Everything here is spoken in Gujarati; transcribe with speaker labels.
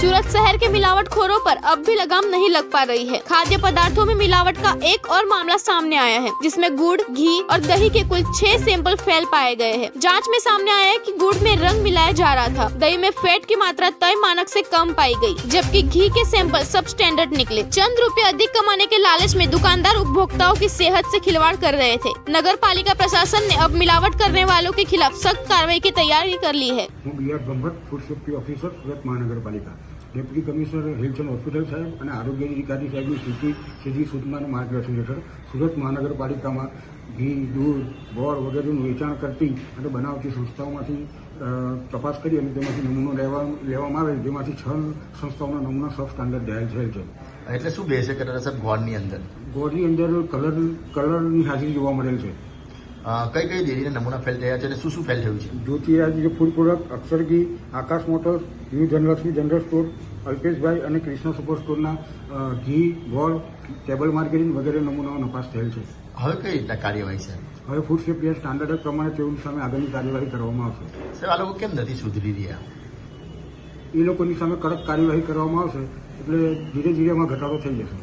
Speaker 1: सूरत शहर के मिलावटखोरों पर अब भी लगाम नहीं लग पा रही है। खाद्य पदार्थों में मिलावट का एक और मामला सामने आया है, जिसमें गुड़, घी और दही के कुल 6 सैंपल फेल पाए गए हैं। जांच में सामने आया है कि गुड़ में रंग मिलाया जा रहा था, दही में फैट की मात्रा तय मानक से कम पाई गई, जबकि घी के सैंपल सब स्टैंडर्ड निकले। चंद रुपए अधिक कमाने के लालच में दुकानदार उपभोक्ताओं की सेहत से खिलवाड़ कर रहे थे। नगर पालिका प्रशासन ने अब मिलावट करने वालों के खिलाफ सख्त कार्रवाई की तैयारी कर ली है।
Speaker 2: फूड सेफ्टी ऑफिसर सूरत महानगरपालिका deputy commissioner health and hospital સાહેબ અને આરોગ્ય અધિકારી સાહેબની સીધી સૂચનાના માર્ગદર્શન હેઠળ સુરત મહાનગરપાલિકામાં ઘી, દૂધ, ગોળ વગેરેનું વેચાણ કરતી અને બનાવતી સંસ્થાઓમાંથી તપાસ કરી અને તેમાંથી નમૂનો લેવામાં આવે, જેમાંથી 6 સંસ્થાઓના નમૂના સબ સ્ટાન્ડર્ડ થયેલ છે।
Speaker 3: એટલે શું બેસે કરે સાહેબ? ગોળની અંદર
Speaker 2: કલરની હાજરી જોવા મળેલ છે।
Speaker 3: કઈ કઈ ડેરીના નમૂના ફેલ થયા છે અને શું ફેલ થયું છે?
Speaker 2: જ્યોતિરાજ ફૂડ પ્રોડક્ટ, અક્ષર ઘી, Aakash motors, new Dhanlaxmi general store, Alpeshbhai અને કૃષ્ણ સુપર સ્ટોરના ઘી, ગોળ, ટેબલ માર્કેટિંગ વગેરે નમૂનાઓ નપાસ થયેલ છે।
Speaker 3: હવે કઈ રીતના કાર્યવાહી છે?
Speaker 2: હવે ફૂડ સેફ્ટી સ્ટાન્ડર્ડ પ્રમાણે તેઓની સામે આગળની કાર્યવાહી કરવામાં આવશે।
Speaker 3: સાહેબ, આ લોકો કેમ નથી સુધરી રહ્યા?
Speaker 2: એ લોકોની સામે કડક કાર્યવાહી કરવામાં આવશે એટલે ધીરે ધીરે એમાં ઘટાડો થઈ જશે।